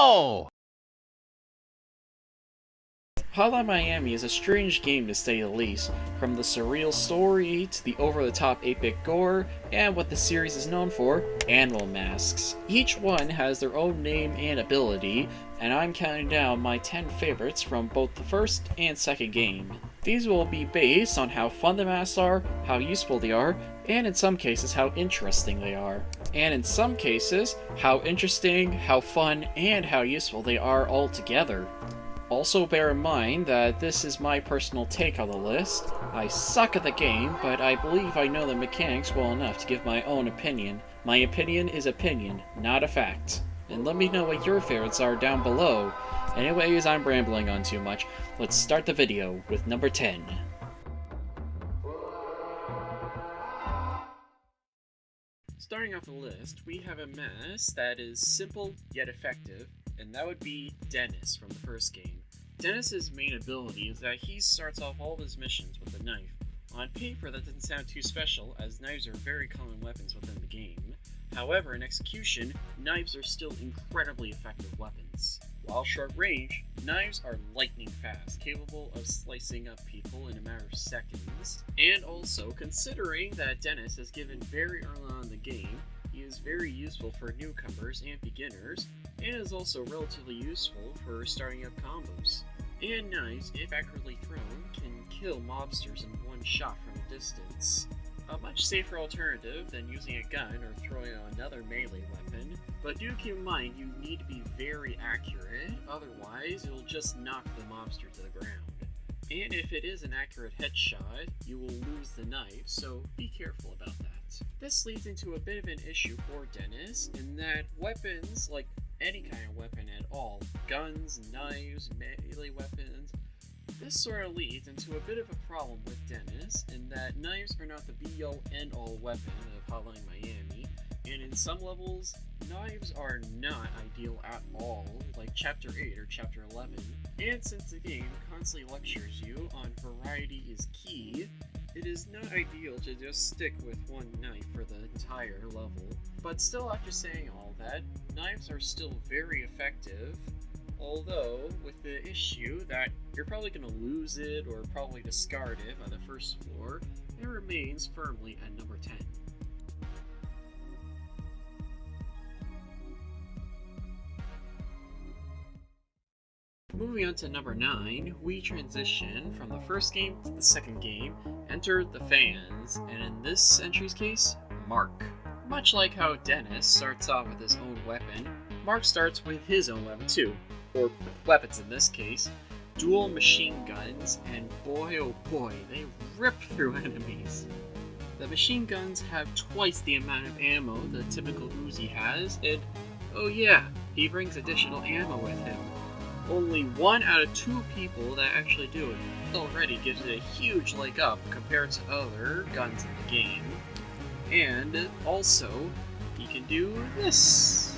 No! Hotline Miami is a strange game to say the least, from the surreal story to the over-the-top 8-bit gore, and what the series is known for, animal masks. Each one has their own name and ability, and I'm counting down my 10 favorites from both the first and second game. These will be based on how fun the masks are, how useful they are, and in some cases how interesting they are. And in some cases, how interesting, how fun, and how useful they are all together. Also bear in mind that this is my personal take on the list. I suck at the game, but I believe I know the mechanics well enough to give my own opinion. My opinion is opinion, not a fact. And let me know what your favorites are down below. Anyways, I'm rambling on too much. Let's start the video with number 10. Starting off the list, we have a mask that is simple yet effective, and that would be Dennis from the first game. Dennis's main ability is that he starts off all of his missions with a knife. On paper, that doesn't sound too special, as knives are very common weapons within the game. However, in execution, knives are still incredibly effective weapons. While short range, knives are lightning fast, capable of slicing up people in a matter of seconds. And also, considering that Dennis is given very early on in the game, he is very useful for newcomers and beginners, and is also relatively useful for starting up combos. And knives, if accurately thrown, can kill mobsters in one shot from a distance. A much safer alternative than using a gun or throwing another melee weapon, but do keep in mind you need to be very accurate, otherwise it'll just knock the mobster to the ground. And if it is an accurate headshot, you will lose the knife, so be careful about that. This leads into a bit of an issue for Dennis, in that weapons, like any kind of weapon at all, guns, knives, melee weapons, this sort of leads into a bit of a problem with Dennis, in that knives are not the be-all end-all weapon of Hotline Miami, and in some levels, knives are not ideal at all, like Chapter 8 or Chapter 11. And since the game constantly lectures you on variety is key, it is not ideal to just stick with one knife for the entire level. But still, after saying all that, knives are still very effective, although with the issue that you're probably going to lose it or probably discard it by the first floor, it remains firmly at number 10. Moving on to number 9, we transition from the first game to the second game, enter the fans, and in this entry's case, Mark. Much like how Dennis starts off with his own weapon, Mark starts with his own weapon too, or weapons in this case, dual machine guns, and boy oh boy, they rip through enemies. The machine guns have twice the amount of ammo the typical Uzi has, and oh yeah, he brings additional ammo with him. Only 1 out of 2 people that actually do it. Already gives it a huge leg up compared to other guns in the game. And also, he can do this.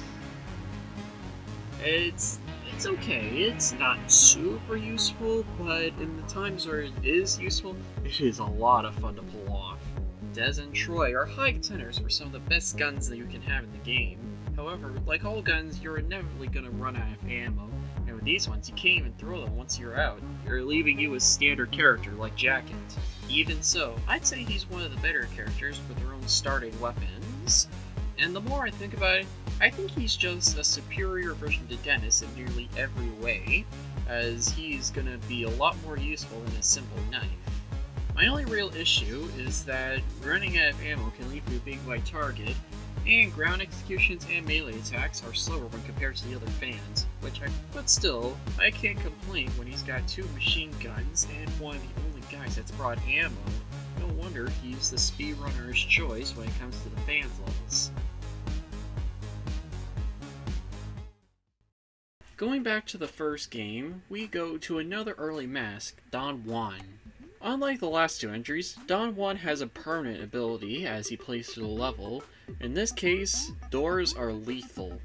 It's okay, it's not super useful, but in the times where it is useful, it is a lot of fun to pull off. Dez and Troy are high contenders for some of the best guns that you can have in the game. However, like all guns, you're inevitably going to run out of ammo, and with these ones, you can't even throw them once you're out. They're leaving you a standard character like Jacket. Even so, I'd say he's one of the better characters with their own starting weapons, and the more I think about it, I think he's just a superior version to Dennis in nearly every way, as he's going to be a lot more useful than a simple knife. My only real issue is that running out of ammo can leave you a big white target, and ground executions and melee attacks are slower when compared to the other fans, but still, I can't complain when he's got 2 machine guns and one of the only guys that's brought ammo. No wonder he's the speedrunner's choice when it comes to the fans levels. Going back to the first game, we go to another early mask, Don Juan. Unlike the last 2 entries, Don Juan has a permanent ability as he plays through the level. In this case, doors are lethal.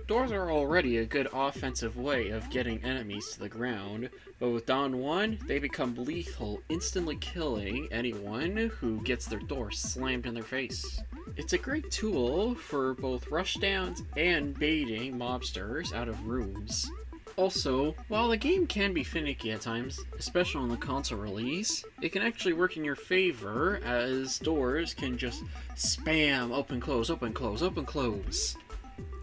Doors are already a good offensive way of getting enemies to the ground, but with Don Juan, they become lethal, instantly killing anyone who gets their door slammed in their face. It's a great tool for both rushdowns and baiting mobsters out of rooms. Also, while the game can be finicky at times, especially on the console release, it can actually work in your favor as doors can just spam open close, open close, open close.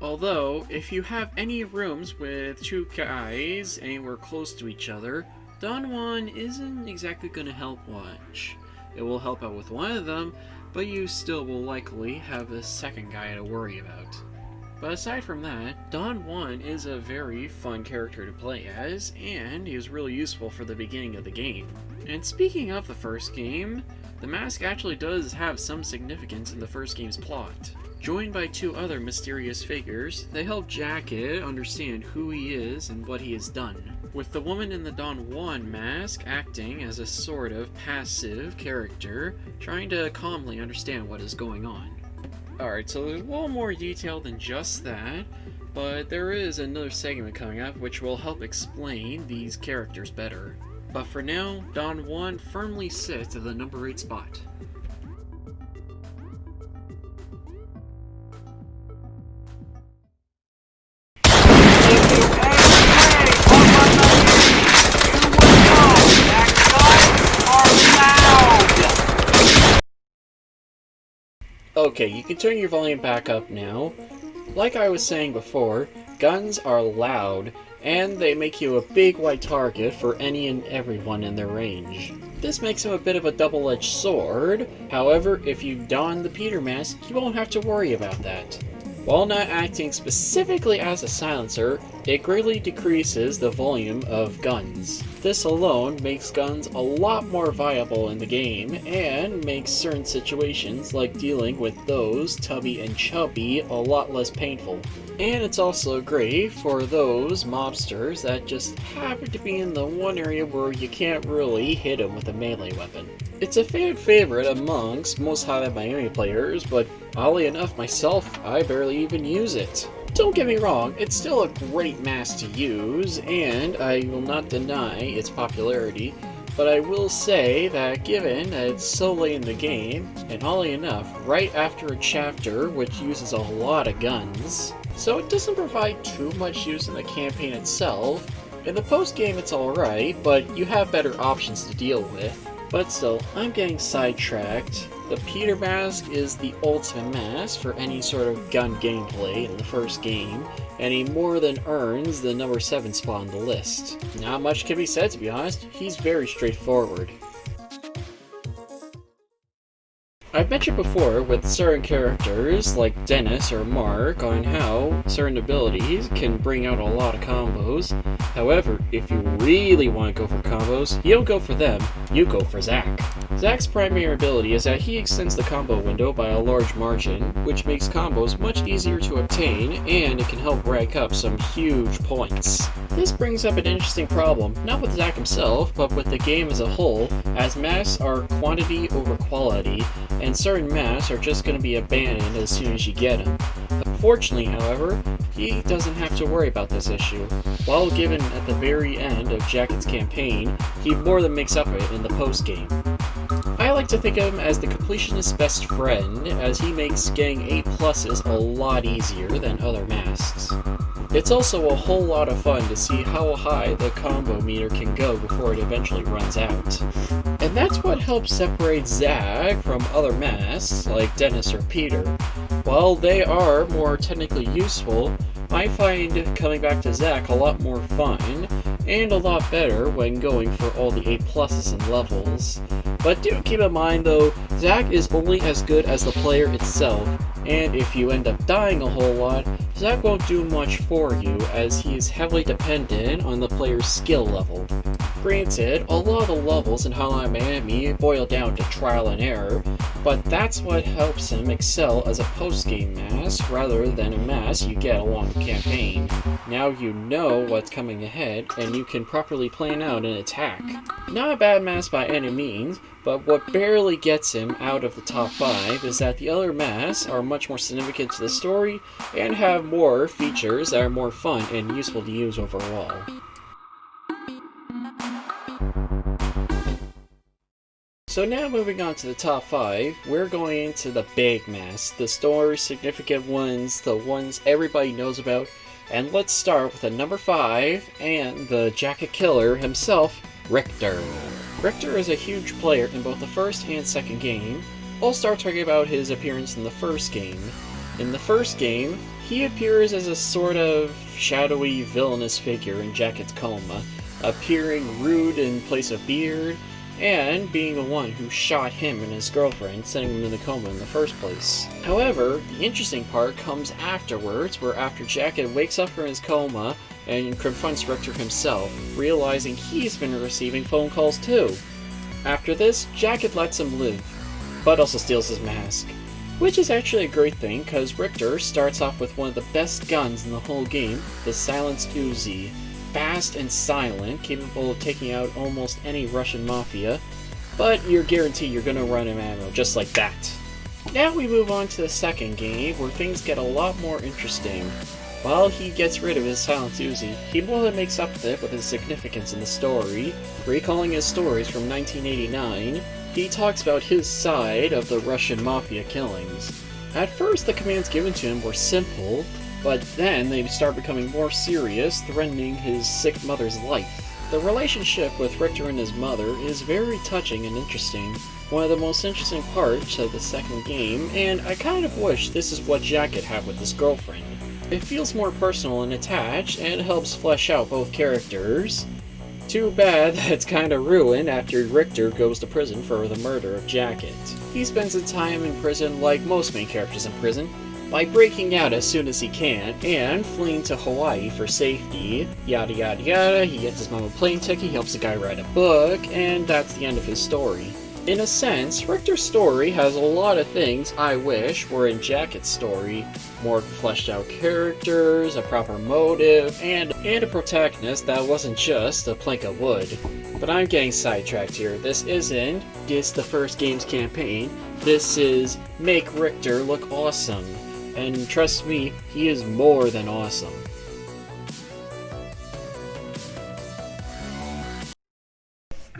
Although, if you have any rooms with two guys anywhere close to each other, Dawn 1 isn't exactly going to help much. It will help out with one of them, but you still will likely have the second guy to worry about. But aside from that, Dawn 1 is a very fun character to play as, and he is really useful for the beginning of the game. And speaking of the first game, the mask actually does have some significance in the first game's plot. Joined by two other mysterious figures, they help Jacket understand who he is and what he has done, with the woman in the Dawn 1 mask acting as a sort of passive character, trying to calmly understand what is going on. Alright, so there's a little more detail than just that, but there is another segment coming up which will help explain these characters better. But for now, Dawn 1 firmly sits at the number 8 spot. Okay, you can turn your volume back up now. Like I was saying before, guns are loud, and they make you a big white target for any and everyone in their range. This makes him a bit of a double-edged sword. However, if you don the Peter mask, you won't have to worry about that. While not acting specifically as a silencer, it greatly decreases the volume of guns. This alone makes guns a lot more viable in the game, and makes certain situations like dealing with those tubby and chubby a lot less painful. And it's also great for those mobsters that just happen to be in the one area where you can't really hit them with a melee weapon. It's a fan favorite amongst most Hotline Miami players, but oddly enough myself, I barely even use it. Don't get me wrong, it's still a great mask to use, and I will not deny its popularity, but I will say that given that it's so late in the game, and oddly enough, right after a chapter which uses a lot of guns, so it doesn't provide too much use in the campaign itself. In the post-game it's alright, but you have better options to deal with. But still, I'm getting sidetracked. The Peter mask is the ultimate mask for any sort of gun gameplay in the first game, and he more than earns the number 7 spot on the list. Not much can be said, to be honest. He's very straightforward. I've mentioned before with certain characters like Dennis or Mark on how certain abilities can bring out a lot of combos. However, if you really want to go for combos, you don't go for them, you go for Zack. Zack's primary ability is that he extends the combo window by a large margin, which makes combos much easier to obtain, and it can help rack up some huge points. This brings up an interesting problem, not with Zack himself, but with the game as a whole, as masks are quantity over quality, and certain masks are just going to be abandoned as soon as you get them. Fortunately, however, he doesn't have to worry about this issue. While given at the very end of Jacket's campaign, he more than makes up for it in the post-game. I like to think of him as the completionist's best friend, as he makes getting A+ a lot easier than other masks. It's also a whole lot of fun to see how high the combo meter can go before it eventually runs out. And that's what helps separate Zack from other masks, like Dennis or Peter. While they are more technically useful, I find coming back to Zack a lot more fun, and a lot better when going for all the A+ and levels. But do keep in mind though, Zack is only as good as the player itself, and if you end up dying a whole lot, Zack won't do much for you as he is heavily dependent on the player's skill level. Granted, a lot of the levels in Hotline Miami boil down to trial and error, but that's what helps him excel as a post-game mask rather than a mask you get along the campaign. Now you know what's coming ahead, and you can properly plan out an attack. Not a bad mask by any means, but what barely gets him out of the top 5 is that the other masks are much more significant to the story and have more features that are more fun and useful to use overall. So now moving on to the top 5, we're going into the big mess, the story significant ones, the ones everybody knows about, and let's start with the number 5 and the jacket killer himself, Richter. Richter is a huge player in both the first and second game. I'll start talking about his appearance in the first game. In the first game, he appears as a sort of shadowy, villainous figure in Jacket's coma, appearing rude in place of beard, and being the one who shot him and his girlfriend, sending him in the coma in the first place. However, the interesting part comes afterwards, where after Jacket wakes up from his coma and confronts Richter himself, realizing he's been receiving phone calls too. After this, Jacket lets him live, but also steals his mask. Which is actually a great thing, because Richter starts off with one of the best guns in the whole game, the Silenced Uzi. Fast and silent, capable of taking out almost any Russian mafia, but you're guaranteed you're gonna run him ammo just like that. Now we move on to the second game, where things get a lot more interesting. While he gets rid of his Silenced Uzi, he more than makes up for it with his significance in the story. Recalling his stories from 1989, he talks about his side of the Russian mafia killings. At first, the commands given to him were simple, but then they start becoming more serious, threatening his sick mother's life. The relationship with Richter and his mother is very touching and interesting, one of the most interesting parts of the second game, and I kind of wish this is what Jacket had with his girlfriend. It feels more personal and attached, and helps flesh out both characters. Too bad that it's kinda ruined after Richter goes to prison for the murder of Jacket. He spends his time in prison like most main characters in prison, by breaking out as soon as he can, and fleeing to Hawaii for safety, yada yada yada. He gets his mom a plane ticket, he helps a guy write a book, and that's the end of his story. In a sense, Richter's story has a lot of things I wish were in Jacket's story. More fleshed out characters, a proper motive, and a protagonist that wasn't just a plank of wood. But I'm getting sidetracked here. This isn't just the first game's campaign. This is make Richter look awesome. And trust me, he is more than awesome.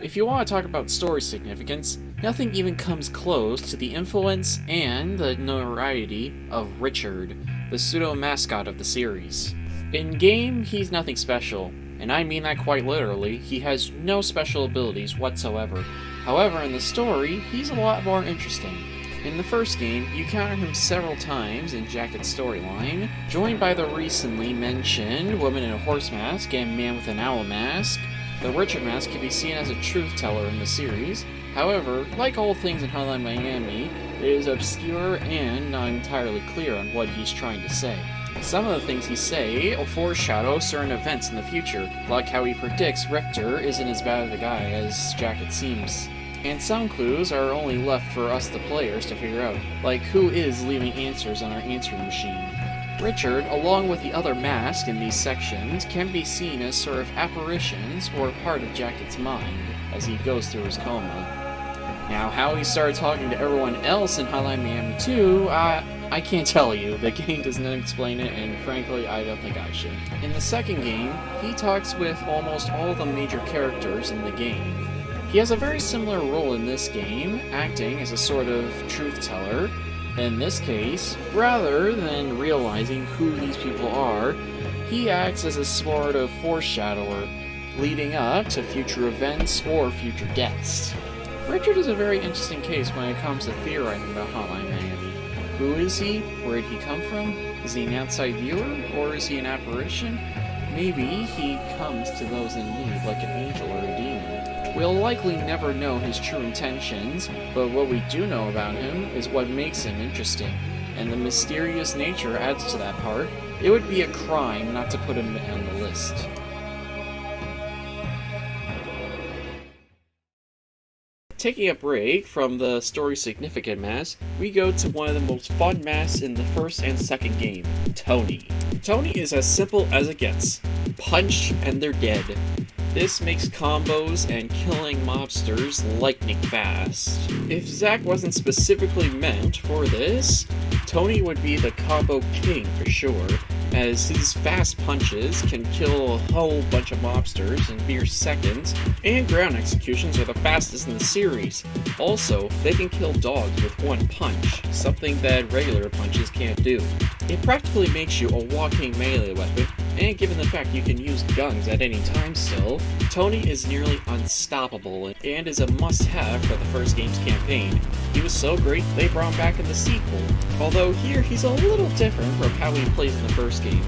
If you want to talk about story significance, nothing even comes close to the influence and the notoriety of Richard, the pseudo-mascot of the series. In-game, he's nothing special, and I mean that quite literally. He has no special abilities whatsoever. However, in the story, he's a lot more interesting. In the first game, you encounter him several times in Jacket's storyline, joined by the recently mentioned woman in a horse mask and man with an owl mask. The Richard mask can be seen as a truth teller in the series. However, like all things in Hotline Miami, it is obscure and not entirely clear on what he's trying to say. Some of the things he say foreshadow certain events in the future, like how he predicts Richter isn't as bad of a guy as Jacket seems. And some clues are only left for us the players to figure out, like who is leaving answers on our answering machine. Richard, along with the other masks in these sections, can be seen as sort of apparitions or part of Jacket's mind as he goes through his coma. Now, how he started talking to everyone else in Hotline Miami 2, I can't tell you. The game does not explain it, and frankly, I don't think I should. In the second game, he talks with almost all the major characters in the game. He has a very similar role in this game, acting as a sort of truth teller. In this case, rather than realizing who these people are, he acts as a sort of foreshadower, leading up to future events or future deaths. Richard is a very interesting case when it comes to theorizing about Hotline Miami. Who is he? Where did he come from? Is he an outside viewer, or is he an apparition? Maybe he comes to those in need like an angel or a demon. We'll likely never know his true intentions, but what we do know about him is what makes him interesting, and the mysterious nature adds to that part. It would be a crime not to put him on the list. Taking a break from the story significant mask, we go to one of the most fun masks in the first and second game, Tony. Tony is as simple as it gets. Punch and they're dead. This makes combos and killing mobsters lightning fast. If Zack wasn't specifically meant for this, Tony would be the combo king for sure, as his fast punches can kill a whole bunch of mobsters in mere seconds, and ground executions are the fastest in the series. Also, they can kill dogs with one punch, something that regular punches can't do. It practically makes you a walking melee weapon, and given the fact you can use guns at any time still, Tony is nearly unstoppable and is a must-have for the first game's campaign. He was so great they brought him back in the sequel, although here he's a little different from how he plays in the first game.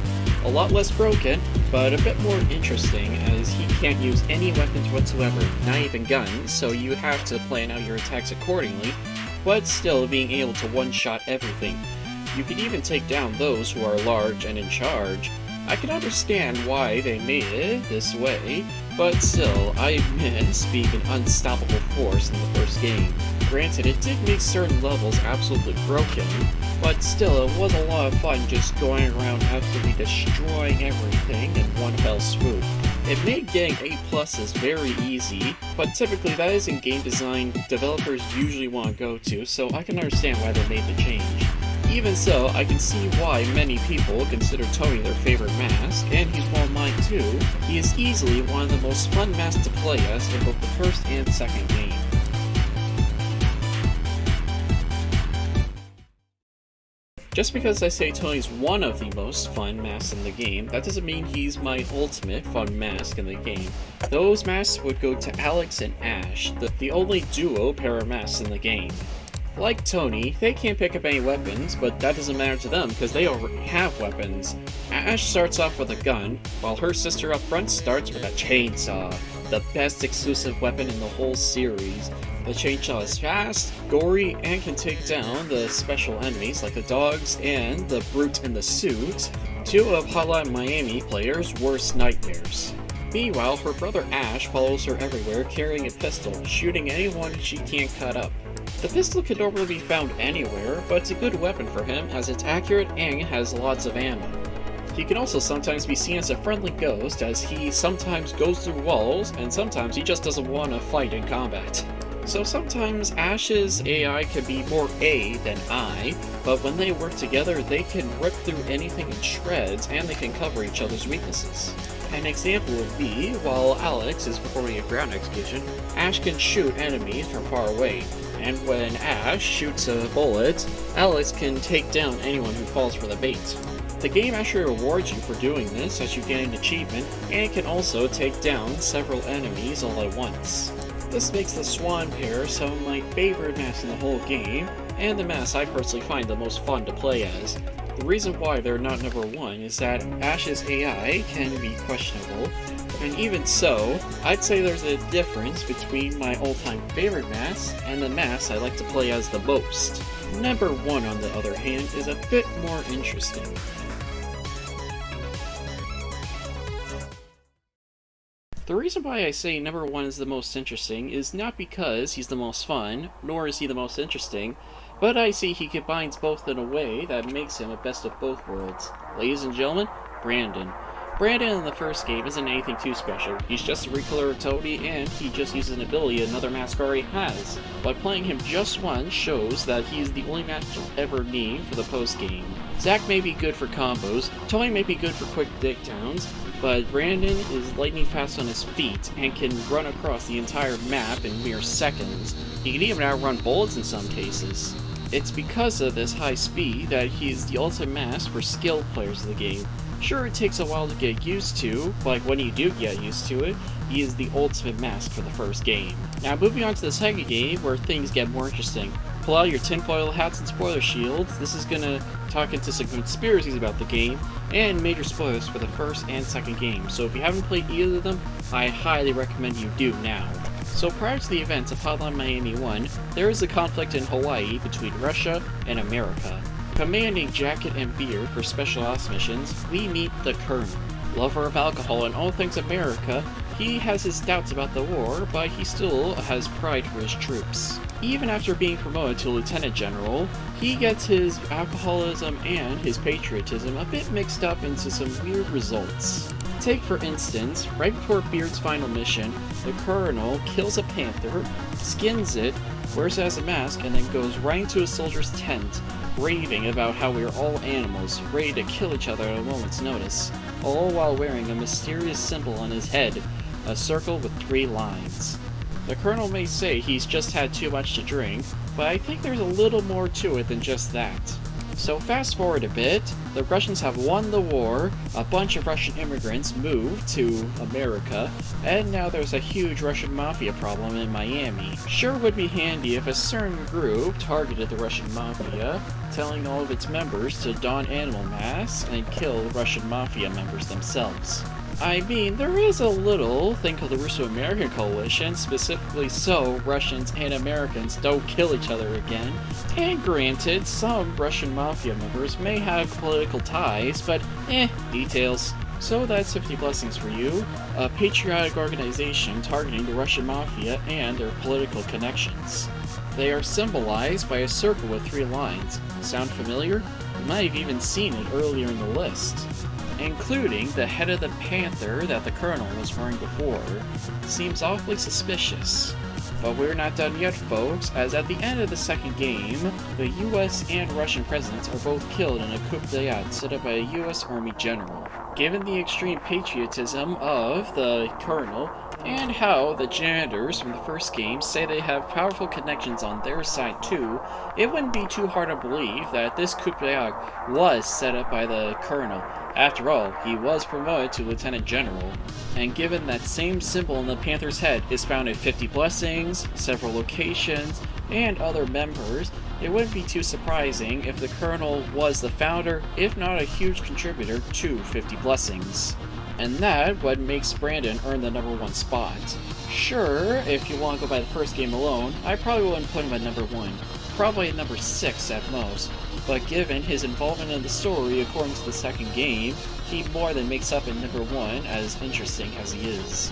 A lot less broken, but a bit more interesting as he can't use any weapons whatsoever, not even guns, so you have to plan out your attacks accordingly, but still being able to one-shot everything. You can even take down those who are large and in charge. I can understand why they made it this way, but still, I miss being an unstoppable force in the first game. Granted, it did make certain levels absolutely broken, but still, it was a lot of fun just going around absolutely destroying everything in one fell swoop. It made getting A+s very easy, but typically that isn't game design developers usually want to go to, so I can understand why they made the change. Even so, I can see why many people consider Tony their favorite mask, and he's one of mine too. He is easily one of the most fun masks to play as in both the first and second game. Just because I say Tony's one of the most fun masks in the game, that doesn't mean he's my ultimate fun mask in the game. Those masks would go to Alex and Ash, the only duo pair of masks in the game. Like Tony, they can't pick up any weapons, but that doesn't matter to them because they already have weapons. Ash starts off with a gun, while her sister up front starts with a chainsaw, the best exclusive weapon in the whole series. The chainsaw is fast, gory, and can take down the special enemies like the dogs and the brute in the suit, two of Hotline Miami players' worst nightmares. Meanwhile, her brother Ash follows her everywhere carrying a pistol, shooting anyone she can't cut up. The pistol can normally be found anywhere, but it's a good weapon for him as it's accurate and has lots of ammo. He can also sometimes be seen as a friendly ghost as he sometimes goes through walls and sometimes he just doesn't want to fight in combat. So sometimes Ash's AI can be more A than I, but when they work together they can rip through anything in shreds and they can cover each other's weaknesses. An example would be, while Alex is performing a ground execution, Ash can shoot enemies from far away, and when Ash shoots a bullet, Alex can take down anyone who falls for the bait. The game actually rewards you for doing this as you get an achievement, and can also take down several enemies all at once. This makes the Swan pair some of my favorite masks in the whole game, and the masks I personally find the most fun to play as. The reason why they're not number one is that Ash's AI can be questionable, and even so, I'd say there's a difference between my all-time favorite masks and the masks I like to play as the most. Number one, on the other hand, is a bit more interesting. The reason why I say number one is the most interesting is not because he's the most fun, nor is he the most interesting, but I see he combines both in a way that makes him a best of both worlds. Ladies and gentlemen, Brandon. Brandon in the first game isn't anything too special. He's just a recolor of Tony, and he just uses an ability another mask already has. But playing him just once shows that he's the only mask you'll ever need for the post-game. Zack may be good for combos, Tony may be good for quick takedowns, but Brandon is lightning fast on his feet and can run across the entire map in mere seconds. He can even outrun bullets in some cases. It's because of this high speed that he's the ultimate mask for skilled players of the game. Sure, it takes a while to get used to, but when you do get used to it, he is the ultimate mask for the first game. Now moving on to the second game, where things get more interesting. Pull out your tinfoil hats and spoiler shields. This is gonna talk into some conspiracies about the game, and major spoilers for the first and second game, so if you haven't played either of them, I highly recommend you do now. So prior to the events of Hotline Miami 1, there is a conflict in Hawaii between Russia and America. Commanding jacket and beard for special ops missions, we meet the Colonel. Lover of alcohol and all things America, he has his doubts about the war, but he still has pride for his troops. Even after being promoted to Lieutenant General, he gets his alcoholism and his patriotism a bit mixed up into some weird results. Take for instance, right before Beard's final mission, the Colonel kills a panther, skins it, wears it as a mask, and then goes right into a soldier's tent, raving about how we are all animals, ready to kill each other at a moment's notice, all while wearing a mysterious symbol on his head, a circle with 3 lines. The Colonel may say he's just had too much to drink, but I think there's a little more to it than just that. So fast forward a bit, the Russians have won the war, a bunch of Russian immigrants moved to America, and now there's a huge Russian mafia problem in Miami. Sure would be handy if a certain group targeted the Russian mafia, telling all of its members to don animal masks and kill Russian mafia members themselves. I mean, there is a little thing called the Russo-American Coalition, specifically so Russians and Americans don't kill each other again. And granted, some Russian mafia members may have political ties, but details. So that's 50 Blessings for you, a patriotic organization targeting the Russian mafia and their political connections. They are symbolized by a circle with 3 lines. Sound familiar? You might have even seen it earlier in the list. Including the head of the panther that the Colonel was wearing before. Seems awfully suspicious. But we're not done yet, folks, as at the end of the second game, the US and Russian presidents are both killed in a coup d'etat set up by a US Army general. Given the extreme patriotism of the Colonel, and how the janitors from the first game say they have powerful connections on their side too, it wouldn't be too hard to believe that this coup d'etat was set up by the Colonel. After all, he was promoted to Lieutenant General. And given that same symbol in the Panther's head is found at 50 Blessings, several locations, and other members, it wouldn't be too surprising if the Colonel was the founder, if not a huge contributor, to 50 Blessings. And that what makes Brandon earn the number 1 spot. Sure, if you want to go by the first game alone, I probably wouldn't put him at number 1, probably at number 6 at most, but given his involvement in the story according to the second game, he more than makes up in number 1, as interesting as he is.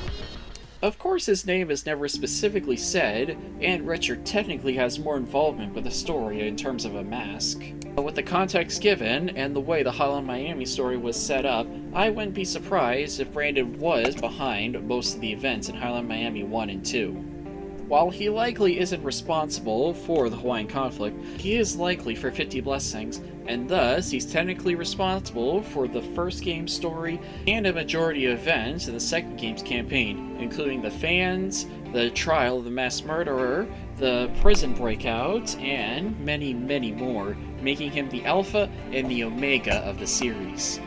Of course his name is never specifically said, and Richard technically has more involvement with the story in terms of a mask. But with the context given, and the way the Hotline Miami story was set up, I wouldn't be surprised if Brandon was behind most of the events in Hotline Miami 1 and 2. While he likely isn't responsible for the Hawaiian conflict, he is likely for 50 Blessings, and thus he's technically responsible for the first game's story and a majority of events in the second game's campaign, including the fans, the trial of the mass murderer, the prison breakout, and many, many more, making him the alpha and the omega of the series.